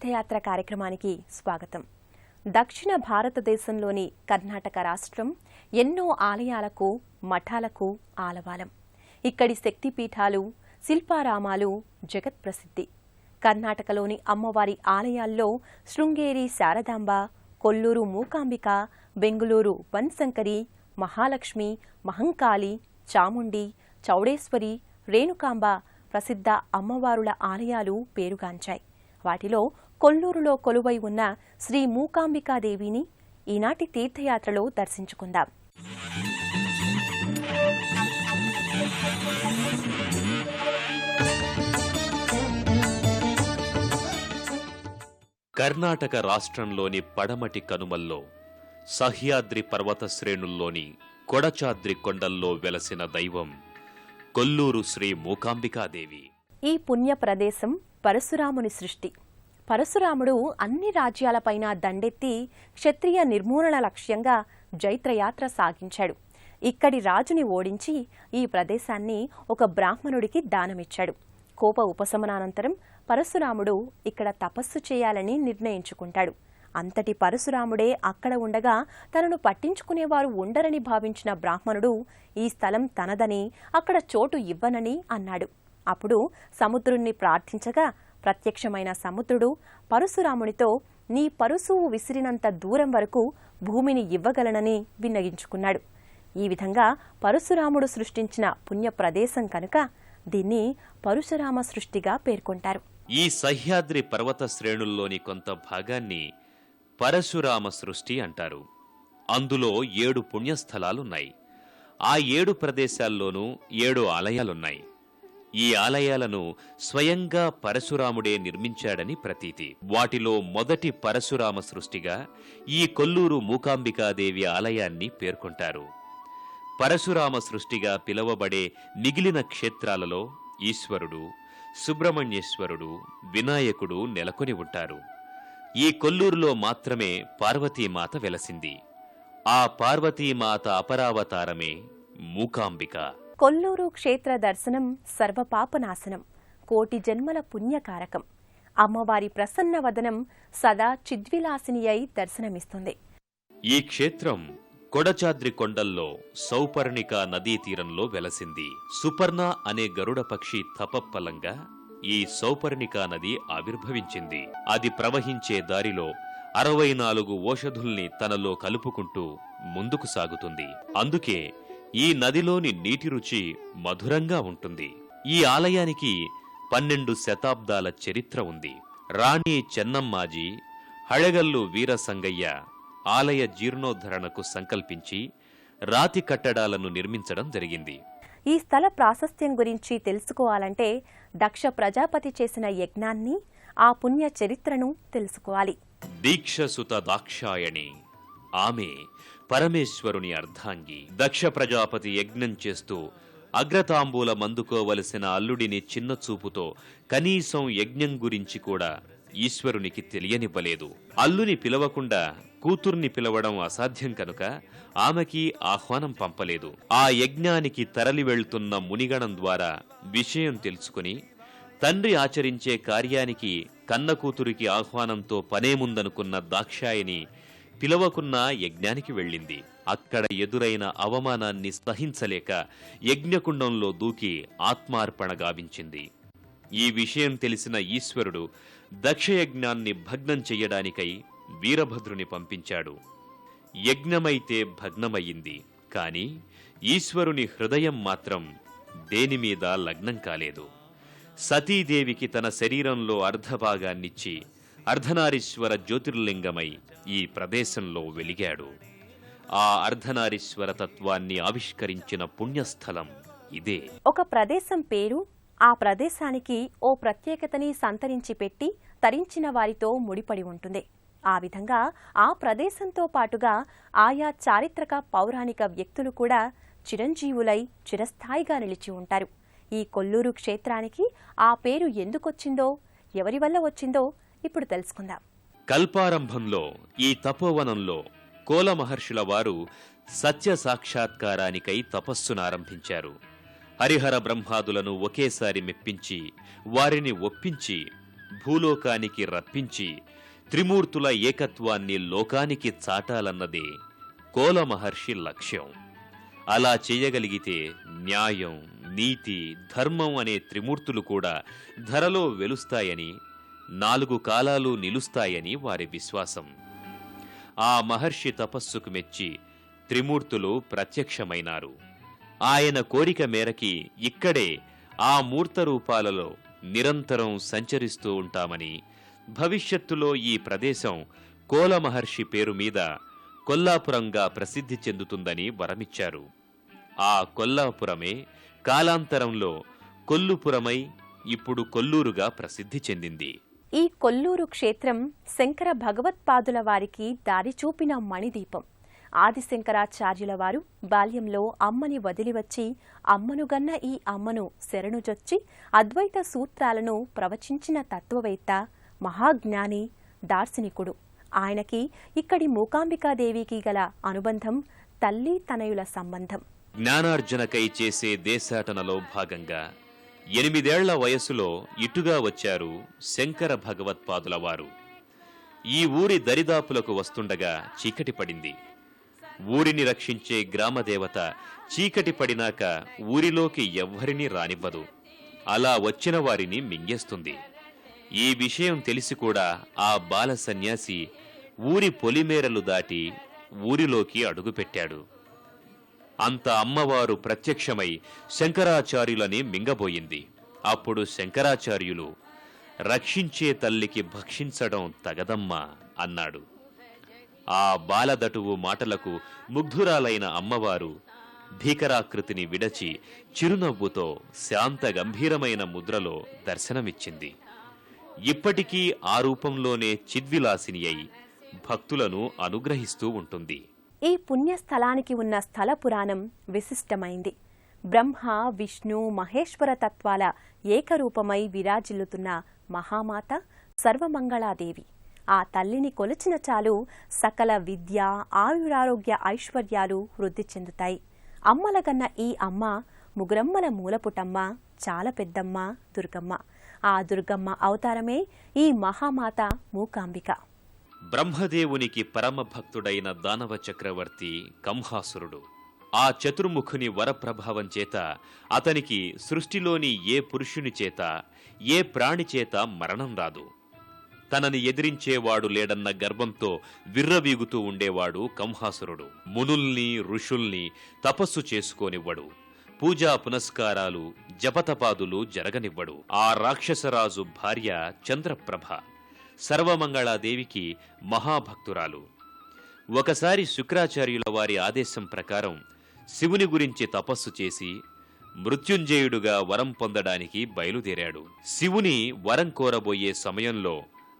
తీర్థయాత్ర కార్యక్రమానికి స్వాగతం. దక్షిణ భారతదేశంలోని కర్ణాటక రాష్ట్రం ఎన్నో ఆలయాలకు, మఠాలకు ఆలవాలం. ఇక్కడి శక్తిపీఠాలు, శిల్పారామాలు జగత్ప్రసిద్ధి. కర్ణాటకలోని అమ్మవారి ఆలయాల్లో శృంగేరి శారదాంబ, కొల్లూరు మూకాంబిక, బెంగుళూరు వన్శంకరి, మహాలక్ష్మి, మహంకాళి, చాముండి, చౌడేశ్వరి, రేణుకాంబ ప్రసిద్ధ అమ్మవారుల ఆలయాలు పేరుగాంచాయి. వాటిలో కొల్లూరులో కొలువై ఉన్న శ్రీ మూకాంబికాదేవిని ఈనాటి తీర్థయాత్రలో దర్శించుకుందాం. కర్ణాటక రాష్ట్రంలోని పడమటి కనుమల్లో సహ్యాద్రి పర్వత శ్రేణుల్లోని కొడచాద్రి కొండల్లో వెలసిన దైవం కొల్లూరు శ్రీ మూకాంబికాదేవి. ఈ పుణ్య ప్రదేశం పరశురాముని సృష్టి. పరశురాముడు అన్ని రాజ్యాలపైన దండెత్తి క్షత్రియ నిర్మూలన లక్ష్యంగా జైత్రయాత్ర సాగించాడు. ఇక్కడి రాజుని ఓడించి ఈ ప్రదేశాన్ని ఒక బ్రాహ్మణుడికి దానమిచ్చాడు. కోప ఉపశమనానంతరం పరశురాముడు ఇక్కడ తపస్సు చేయాలని నిర్ణయించుకుంటాడు. అంతటి పరశురాముడే అక్కడ ఉండగా తనను పట్టించుకునేవారు ఉండరని భావించిన బ్రాహ్మణుడు ఈ స్థలం తనదని, అక్కడ చోటు ఇవ్వనని అన్నాడు. అప్పుడు సముద్రుణ్ణి ప్రార్థించగా ప్రత్యక్షమైన సముద్రుడు పరశురామునితో నీ పరుశువు విసిరినంత దూరం వరకు భూమిని ఇవ్వగలనని విన్నగించుకున్నాడు. ఈ విధంగా పరశురాముడు సృష్టించిన పుణ్య ప్రదేశం కనుక దీన్ని పరశురామ సృష్టిగా పేర్కొంటారు. ఈ సహ్యాద్రి పర్వత శ్రేణుల్లోని కొంత భాగాన్ని పరశురామ సృష్టి అంటారు. అందులో 7 పుణ్యస్థలాలున్నాయి. ఆ 7 ప్రదేశాల్లోనూ 7 ఆలయాలున్నాయి. ఈ ఆలయాలను స్వయంగా పరశురాముడే నిర్మించాడని ప్రతీతి. వాటిలో మొదటి పరశురామ సృష్టిగా ఈ కొల్లూరు మూకాంబికాదేవి ఆలయాన్ని పేర్కొంటారు. పరశురామ సృష్టిగా పిలువబడే మిగిలిన క్షేత్రాలలో ఈశ్వరుడు, సుబ్రహ్మణ్యేశ్వరుడు, వినాయకుడు నెలకొని ఉంటారు. ఈ కొల్లూరులో మాత్రమే పార్వతీమాత వెలసింది. ఆ పార్వతీమాత అపరావతారమే మూకాంబిక. కొల్లూరు క్షేత్ర దర్శనం సర్వపాపనాశనం, కోటి జన్మల పుణ్యకారకం. అమ్మవారి ప్రసన్న వదనం సదా చిద్విలాసిని అయి దర్శనమిస్తుంది. ఈ క్షేత్రం కొడచాద్రి కొండల్లో సౌపర్ణిక నదీ తీరంలో వెలసింది. సుపర్ణ అనే గరుడ పక్షి తపఫలంగా ఈ సౌపర్ణికా నది ఆవిర్భవించింది. అది ప్రవహించే దారిలో 64 ఓషధుల్ని తనలో కలుపుకుంటూ ముందుకు సాగుతుంది. అందుకే ఈ నదిలోని నీటి రుచి మధురంగా ఉంటుంది. ఈ ఆలయానికి 12 శతాబ్దాల చరిత్ర ఉంది. రాణి చెన్నమ్మాజీ, హళెగల్లు వీరసంగయ్య ఆలయ జీర్ణోద్ధరణకు సంకల్పించి రాతి కట్టడాలను నిర్మించడం జరిగింది. ఈ స్థల ప్రాశస్త్యం గురించి తెలుసుకోవాలంటే దక్ష ప్రజాపతి చేసిన యజ్ఞాన్ని, ఆ పుణ్య చరిత్రను తెలుసుకోవాలి. దీక్షసుత దాక్షాయణి, ఆమె పరమేశ్వరుని అర్ధాంగి. దక్ష ప్రజాపతి యజ్ఞం చేస్తూ అగ్రతాంబూలం అందుకోవలసిన అల్లుడిని చిన్న చూపుతో కనీసం యజ్ఞం గురించి కూడా ఈశ్వరునికి తెలియనివ్వలేదు. అల్లుని పిలవకుండా కూతుర్ని పిలవడం అసాధ్యం కనుక ఆమెకి ఆహ్వానం పంపలేదు. ఆ యజ్ఞానికి తరలి వెళ్తున్న మునిగణం ద్వారా విషయం తెలుసుకుని తండ్రి ఆచరించే కార్యానికి కన్న కూతురికి ఆహ్వానంతో పనేముందనుకున్న దాక్షాయని పిలవకున్నా యజ్ఞానికి వెళ్ళింది. అక్కడ ఎదురైన అవమానాన్ని సహించలేక యజ్ఞకుండంలో దూకి ఆత్మార్పణ గావించింది. ఈ విషయం తెలిసిన ఈశ్వరుడు దక్షయజ్ఞాన్ని భగ్నం చెయ్యడానికై వీరభద్రుని పంపించాడు. యజ్ఞమైతే భగ్నమయ్యింది, కాని ఈశ్వరుని హృదయం మాత్రం దేనిమీద లగ్నం కాలేదు. సతీదేవికి తన శరీరంలో అర్ధభాగాన్నిచ్చి అర్ధనారీశ్వర జ్యోతిర్లింగమై ఈ ప్రదేశంలో వెలిగాడు. ఆ అర్ధనారీశ్వర తత్వాన్ని ఆవిష్కరించిన పుణ్యస్థలం ఇదే. ఒక ప్రదేశం పేరు ఆ ప్రదేశానికి ఓ ప్రత్యేకతని సంతరించి పెట్టి తరించిన వారితో ముడిపడి ఉంటుంది. ఆ విధంగా ఆ ప్రదేశంతో పాటుగా ఆయా చారిత్రక పౌరాణిక వ్యక్తులు కూడా చిరంజీవులై చిరస్థాయిగా నిలిచి ఉంటారు. ఈ కొల్లూరు క్షేత్రానికి ఆ పేరు ఎందుకొచ్చిందో, ఎవరి వల్ల వచ్చిందో ఇప్పుడు తెలుసుకుందాం. కల్పారంభంలో ఈ తపోవనంలో కోల మహర్షుల వారు సత్య సాక్షాత్కారానికై తపస్సునారంభించారు. హరిహర బ్రహ్మాదులను ఒకేసారి మెప్పించి వారిని ఒప్పించి భూలోకానికి రప్పించి త్రిమూర్తుల ఏకత్వాన్ని లోకానికి చాటాలన్నదే కోల మహర్షి లక్ష్యం. అలా చేయగలిగితే న్యాయం, నీతి, ధర్మం అనే త్రిమూర్తులు కూడా ధరలో వెలుస్తాయని, 4 కాలాలు నిలుస్తాయని వారి విశ్వాసం. ఆ మహర్షి తపస్సుకు మెచ్చి త్రిమూర్తులు ప్రత్యక్షమైనారు. ఆయన కోరిక మేరకి ఇక్కడే ఆ మూర్త రూపాలలో నిరంతరం సంచరిస్తూ ఉంటామని, భవిష్యత్తులో ఈ ప్రదేశం కోల మహర్షి పేరు మీద కొల్లాపురంగా ప్రసిద్ధి చెందుతుందని వరమిచ్చారు. ఆ కొల్లాపురమే కాలాంతరంలో కొల్లుపురమై ఇప్పుడు కొల్లూరుగా ప్రసిద్ధి చెందింది. ఈ కొల్లూరు క్షేత్రం శంకర భగవత్పాదుల వారికి దారి చూపిన మణిదీపం. ఆదిశంకరాచార్యుల వారు బాల్యంలో అమ్మని వదిలివచ్చి అమ్మనుగన్న ఈ అమ్మను శరణుజొచ్చి అద్వైత సూత్రాలను ప్రవచించిన తత్వవేత్త, మహాజ్ఞాని, దార్శనికుడు. ఆయనకి ఇక్కడి మూకాంబికాదేవికి గల అనుబంధం తల్లి తనయుల సంబంధం. జ్ఞానార్జనకై చేసే దేశాటనలో భాగంగా 8 ఏళ్ల వయసులో ఇటుగా వచ్చారు శంకర భగవత్పాదుల వారు. ఈ ఊరి దరిదాపులకు వస్తుండగా చీకటి పడింది. ఊరిని రక్షించే గ్రామదేవత చీకటి పడినాక ఊరిలోకి ఎవ్వరినీ రానివ్వదు. అలా వచ్చిన వారిని మింగేస్తుంది. ఈ విషయం తెలిసి కూడా ఆ బాల సన్యాసి ఊరి పొలిమేరలు దాటి ఊరిలోకి అడుగుపెట్టాడు. అంత అమ్మవారు ప్రత్యక్షమై శంకరాచార్యులని మింగబోయింది. అప్పుడు శంకరాచార్యులు, రక్షించే తల్లికి భక్షించడం తగదమ్మా అన్నాడు. ఆ బాలదటువు మాటలకు ముగ్ధురాలైన అమ్మవారు భీకరాకృతిని విడచి చిరునవ్వుతో శాంత గంభీరమైన ముద్రలో దర్శనమిచ్చింది. ఇప్పటికీ ఆ రూపంలోనే చిద్విలాసిని అయి భక్తులను అనుగ్రహిస్తూ ఉంటుంది. ఈ పుణ్యస్థలానికి ఉన్న స్థల పురాణం విశిష్టమైంది. బ్రహ్మ, విష్ణు, మహేశ్వర తత్వాల ఏకరూపమై విరాజిల్లుతున్న మహామాత సర్వమంగళాదేవి. ఆ తల్లిని కొలిచిన చాలు సకల విద్య, ఆయురారోగ్య, ఐశ్వర్యాలు వృద్ధి చెందుతాయి. అమ్మలగన్న ఈ అమ్మ ముగురమ్మల మూలపుటమ్మ, చాలా పెద్దమ్మ, దుర్గమ్మ. ఆ దుర్గమ్మ అవతారమే ఈ మహామాత మూకాంబిక. బ్రహ్మదేవునికి పరమభక్తుడైన దానవ చక్రవర్తి కంహాసురుడు. ఆ చతుర్ముఖుని వరప్రభావం చేత అతనికి సృష్టిలోని ఏ పురుషుని చేత, ఏ ప్రాణి చేత మరణం రాదు. తనని ఎదిరించేవాడు లేడన్న గర్వంతో విర్రవీగుతూ ఉండేవాడు కంహాసురుడు. మునుల్ని, ఋషుల్ని తపస్సు చేసుకోనివ్వడు. పూజా పునస్కారాలు, జపతపాదులు జరగనివ్వడు. ఆ రాక్షసరాజు భార్య చంద్రప్రభ సర్వమంగళాదేవికి మహాభక్తురాలు. ఒకసారి శుక్రాచార్యుల వారి ఆదేశం ప్రకారం శివుని గురించి తపస్సు చేసి మృత్యుంజయుడుగా వరం పొందడానికి బయలుదేరాడు. శివుని వరం కోరబోయే సమయంలో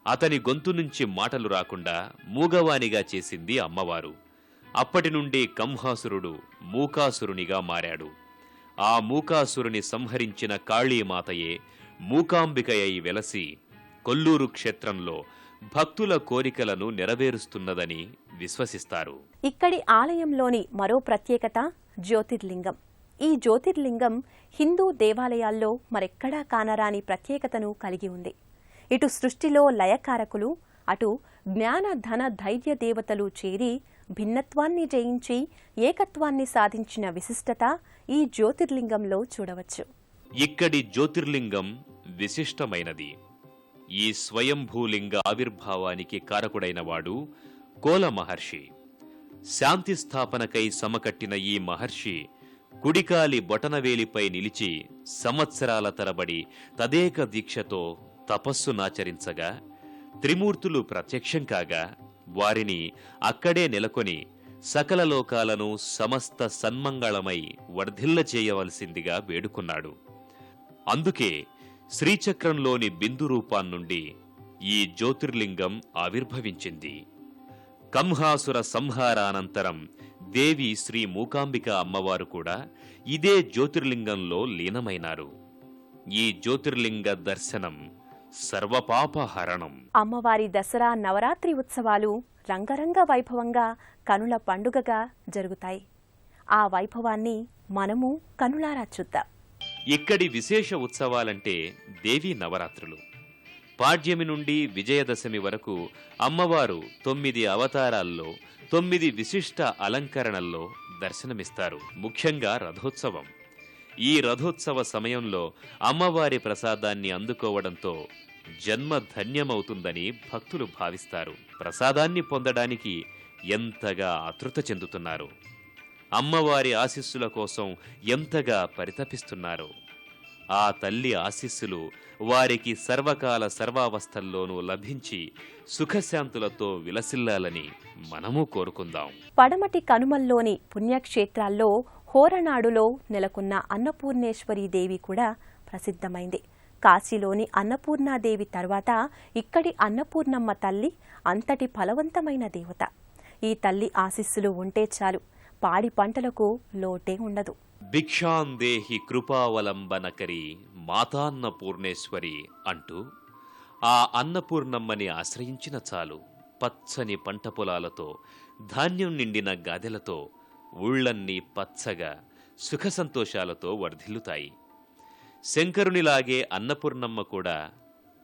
అతని గొంతు నుంచి మాటలు రాకుండా మూగవానిగా చేసింది అమ్మవారు. అప్పటి నుండి కంహాసురుడు మూకాసురునిగా మారాడు. ఆ మూకాసురుని సంహరించిన కాళీమాతయే మూకాంబికయై వెలసి కొల్లూరు క్షేత్రంలో భక్తుల కోరికలను నెరవేరుస్తున్నదని విశ్వసిస్తారు. ఇక్కడి ఆలయంలోని మరో ప్రత్యేకత జ్యోతిర్లింగం. ఈ జ్యోతిర్లింగం హిందూ దేవాలయాల్లో మరెక్కడా కానరాని ప్రత్యేకతను కలిగి ఉంది. ఇటు సృష్టిలో లయకారకులు, అటు జ్ఞాన, ధన, ధైర్య దేవతలు చేరి భిన్నత్వాన్ని జయించి ఏకత్వాన్ని సాధించిన విశిష్టత ఈ జ్యోతిర్లింగంలో చూడవచ్చు. ఇక్కడి జ్యోతిర్లింగం విశిష్టమైనది. ఈ స్వయంభూలింగ ఆవిర్భావానికి కారకుడైనవాడు కోల మహర్షి. శాంతి స్థాపనకై సమకట్టిన ఈ మహర్షి కుడికాలి బొటనవేలిపై నిలిచి సంవత్సరాల తరబడి తదేక దీక్షతో తపస్సునాచరించగా త్రిమూర్తులు ప్రత్యక్షం కాగా వారిని అక్కడే నెలకొని సకల లోకాలను సమస్త సన్మంగళమై వర్ధిల్ల చేయవలసిందిగా వేడుకున్నాడు. అందుకే శ్రీచక్రంలోని బిందు రూపాన్నుండి ఈ జ్యోతిర్లింగం ఆవిర్భవించింది. కంహాసుర సంహారానంతరం దేవి శ్రీ మూకాంబిక అమ్మవారు కూడా ఇదే జ్యోతిర్లింగంలో లీనమైనారు. ఈ జ్యోతిర్లింగ దర్శనం సర్వపాపహరణం. అమ్మవారి దసరా, నవరాత్రి ఉత్సవాలు రంగరంగ వైభవంగా కనుల పండుగగా జరుగుతాయి. ఆ వైభవాన్ని మనము కనులారా చూద్దాం. ఇక్కడి విశేష ఉత్సవాలంటే దేవీ నవరాత్రులు. పాడ్యమి నుండి విజయదశమి వరకు అమ్మవారు 9 అవతారాల్లో 9 విశిష్ట అలంకరణల్లో దర్శనమిస్తారు. ముఖ్యంగా రథోత్సవం. ఈ రథోత్సవ సమయంలో అమ్మవారి ప్రసాదాన్ని అందుకోవడంతో జన్మ ధన్యమవుతుందని భక్తులు భావిస్తారు. ప్రసాదాన్ని పొందడానికి ఎంతగా ఆతృత చెందుతున్నారు. అమ్మవారి ఆశీస్సుల కోసం ఎంతగా పరితపిస్తున్నారు. ఆ తల్లి ఆశీస్సులు వారికి సర్వకాల సర్వావస్థల్లోనూ లభించి సుఖశాంతులతో విలసిల్లాలని మనము కోరుకుందాం. పడమటి కనుమల్లోని పుణ్యక్షేత్రాల్లో హోరనాడులో నెలకొన్న అన్నపూర్ణేశ్వరీ దేవి కూడా ప్రసిద్ధమైంది. కాశీలోని అన్నపూర్ణాదేవి తర్వాత ఇక్కడి అన్నపూర్ణమ్మ తల్లి అంతటి ఫలవంతమైన దేవత. ఈ తల్లి ఆశీస్సులు ఉంటే చాలు, పాడి పంటలకు లోటే ఉండదు. భిక్షాందేహి కృపావలంబనకరి మాతాన్నపూర్ణేశ్వరి అంటూ ఆ అన్నపూర్ణమ్మని ఆశ్రయించిన చాలు, పచ్చని పంట పొలాలతో ధాన్యం నిండిన గాదెలతో ఊళ్ళన్నీ పచ్చగా సుఖ సంతోషాలతో వర్ధిల్లుతాయి. శంకరునిలాగే అన్నపూర్ణమ్మ కూడా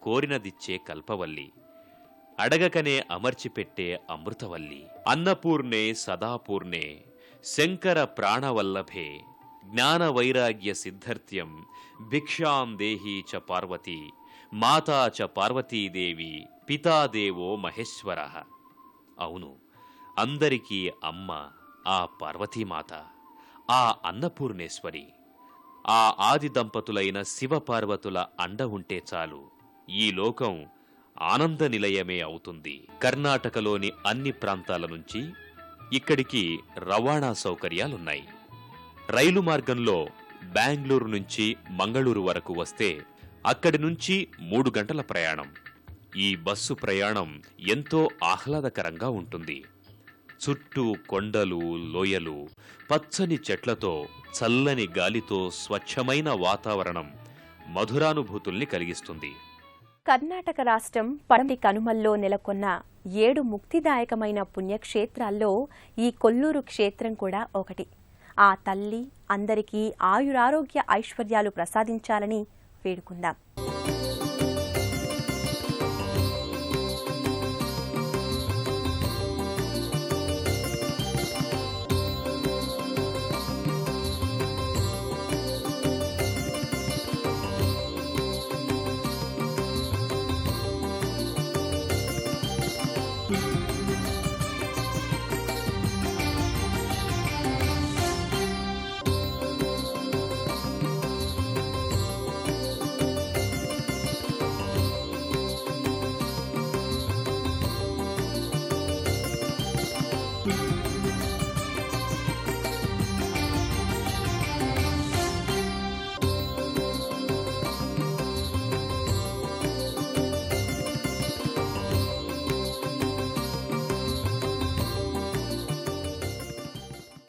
కోరినదిచ్చే కల్పవల్లి, అడగకనే అమర్చిపెట్టే అమృతవల్లి. అన్నపూర్ణే సదాపూర్ణే శంకర ప్రాణవల్లభే జ్ఞాన వైరాగ్య సిద్ధార్థ్యం భిక్షాం దేహీ చ పార్వతీ మాతా చ పార్వతీదేవి పితాదేవో మహేశ్వర. అవును, అందరికీ అమ్మ ఆ పార్వతీమాత, ఆ అన్నపూర్ణేశ్వరి. ఆ ఆది దంపతులైన శివపార్వతుల అండ ఉంటే చాలు, ఈ లోకం ఆనంద నిలయమే అవుతుంది. కర్ణాటకలోని అన్ని ప్రాంతాల నుంచి ఇక్కడికి రవాణా సౌకర్యాలున్నాయి. రైలు మార్గంలో బెంగళూరు నుంచి మంగళూరు వరకు వస్తే అక్కడి నుంచి 3 గంటల ప్రయాణం. ఈ బస్సు ప్రయాణం ఎంతో ఆహ్లాదకరంగా ఉంటుంది. చుట్టూ కొండలు, లోయలు, పచ్చని చెట్లతో, చల్లని గాలితో స్వచ్ఛమైన వాతావరణం మధురానుభూతుల్ని కలిగిస్తుంది. కర్ణాటక రాష్ట్రం పడమటి కనుమల్లో నెలకొన్న 7 ముక్తిదాయకమైన పుణ్యక్షేత్రాల్లో ఈ కొల్లూరు క్షేత్రం కూడా ఒకటి. ఆ తల్లి అందరికీ ఆయురారోగ్య ఐశ్వర్యాలు ప్రసాదించాలని వేడుకుందాం.